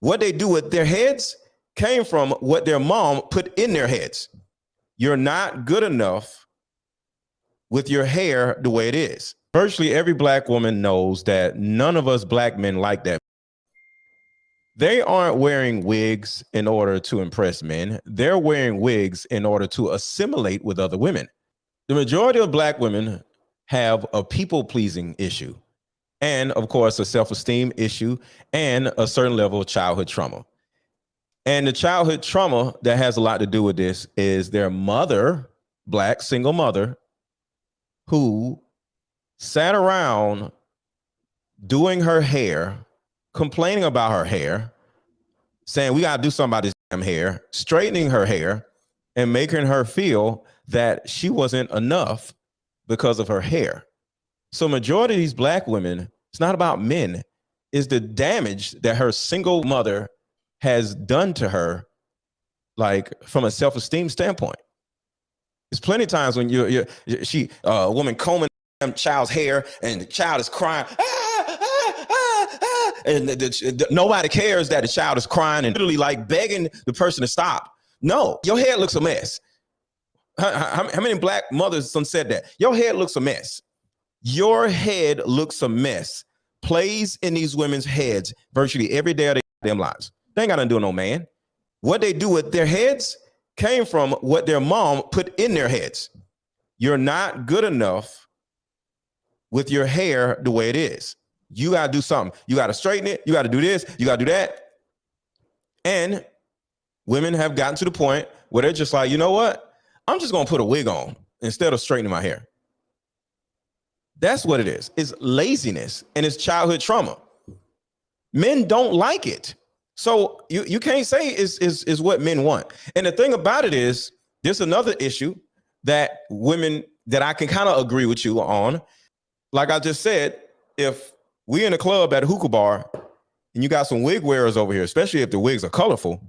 What they do with their heads came from what their mom put in their heads. You're not good enough with your hair the way it is. Virtually every black woman knows that none of us black men like that. They aren't wearing wigs in order to impress men. They're wearing wigs in order to assimilate with other women. The majority of black women have a people-pleasing issue, and of course, a self-esteem issue, and a certain level of childhood trauma. And the childhood trauma that has a lot to do with this is their mother, black single mother, who sat around doing her hair, complaining about her hair, saying we got to do something about this damn hair, straightening her hair, and making her feel that she wasn't enough because of her hair. So majority of these black women, it's not about men, it's the damage that her single mother has done to her, like from a self-esteem standpoint. There's plenty of times when a woman combing a child's hair and the child is crying, and nobody cares that the child is crying and literally like begging the person to stop. No, your hair looks a mess. How many black mothers said that? Your head looks a mess. Your head looks a mess. Plays in these women's heads virtually every day of their lives. They ain't got nothing to do with no man. What they do with their heads came from what their mom put in their heads. You're not good enough with your hair the way it is. You got to do something. You got to straighten it. You got to do this. You got to do that. And women have gotten to the point where they're just like, you know what? I'm just going to put a wig on instead of straightening my hair. That's what it is. It's laziness and it's childhood trauma. Men don't like it. So you can't say is what men want. And the thing about it is, there's another issue that women that I can kind of agree with you on. Like I just said, if we in a club at a hookah bar and you got some wig wearers over here, especially if the wigs are colorful,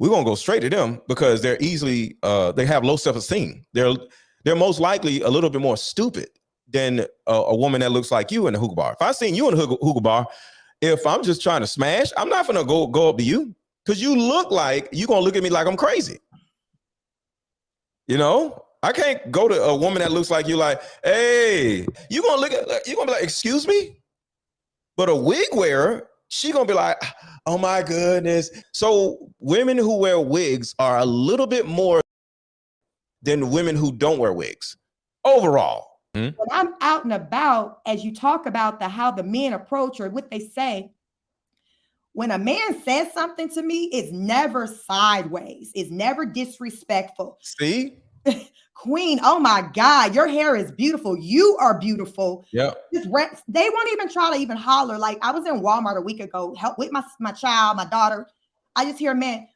we're gonna go straight to them because they're easily they have low self-esteem. They're most likely a little bit more stupid than a woman that looks like you in a hookah bar. If I seen you in a hookah bar, if I'm just trying to smash, I'm not gonna go up to you because you look like you're gonna look at me like I'm crazy. You know, I can't go to a woman that looks like you like, hey, you're gonna be like, excuse me? But a wig wearer, she gonna be like, oh my goodness. So women who wear wigs are a little bit more than women who don't wear wigs overall. When I'm out and about, as you talk about how the men approach or what they say, when a man says something to me, it's never sideways. It's never disrespectful. See? Queen, oh my God, your hair is beautiful. You are beautiful. Yeah. They won't even try to even holler. Like I was in Walmart a week ago, help with my child, my daughter. I just hear a man,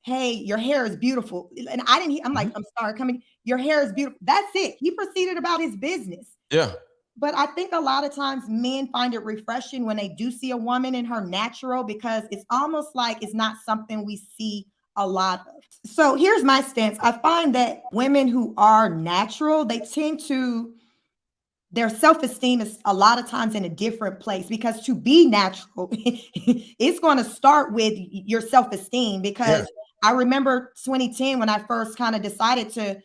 hey, your hair is beautiful. And I didn't hear, I'm like, I'm sorry, your hair is beautiful. That's it. He proceeded about his business. Yeah. But I think a lot of times men find it refreshing when they do see a woman in her natural, because it's almost like it's not something we see a lot of. So here's my stance. I find that women who are natural, they tend to, their self-esteem is a lot of times in a different place, because to be natural, it's going to start with your self-esteem. Because I remember 2010 when I first kind of decided to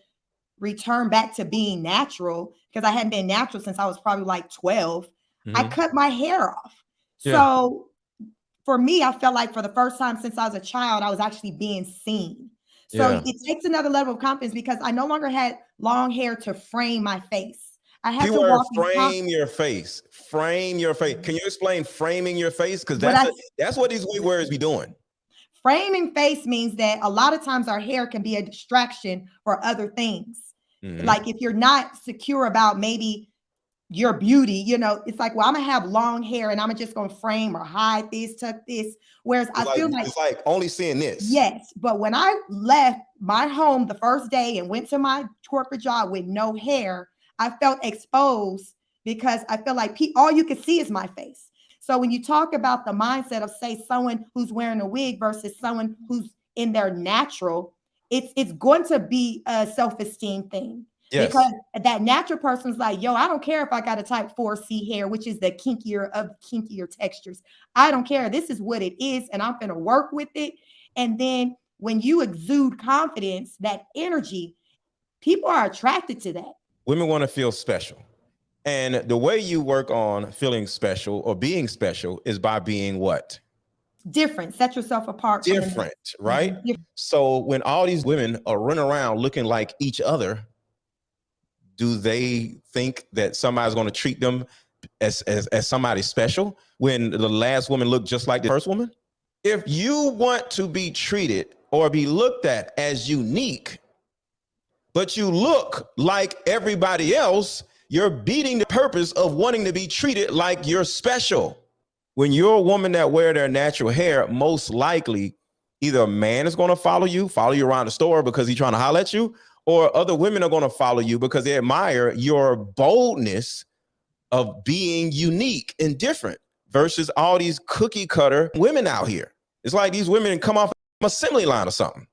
return back to being natural, because I hadn't been natural since I was probably like 12. I cut my hair off. So for me, I felt like for the first time since I was a child, I was actually being seen. So it takes another level of confidence, because I no longer had long hair to frame my face. I had to walk frame your face. Frame your face. Can you explain framing your face? Because that's what these wig wearers be doing. Framing face means that a lot of times our hair can be a distraction for other things. Like if you're not secure about maybe your beauty, you know, it's like, well, I'm gonna have long hair and I'm just gonna frame or hide this, tuck this. Whereas I feel like it's like only seeing this. Yes, but when I left my home the first day and went to my corporate job with no hair, I felt exposed, because I feel like all you can see is my face. So when you talk about the mindset of, say, someone who's wearing a wig versus someone who's in their natural, it's going to be a self-esteem thing. Yes. Because that natural person's like, yo, I don't care if I got a type 4C hair, which is the kinkier textures. I don't care. This is what it is, and I'm going to work with it. And then when you exude confidence, that energy, people are attracted to that. Women want to feel special. And the way you work on feeling special or being special is by being what? Different. Set yourself apart. Different, right? Different. So when all these women are running around looking like each other, do they think that somebody's going to treat them as somebody special when the last woman looked just like the first woman? If you want to be treated or be looked at as unique, but you look like everybody else, you're beating the purpose of wanting to be treated like you're special. When you're a woman that wear their natural hair, most likely either a man is going to follow you around the store because he's trying to holler at you, or other women are going to follow you because they admire your boldness of being unique and different versus all these cookie cutter women out here. It's like these women come off an assembly line or something.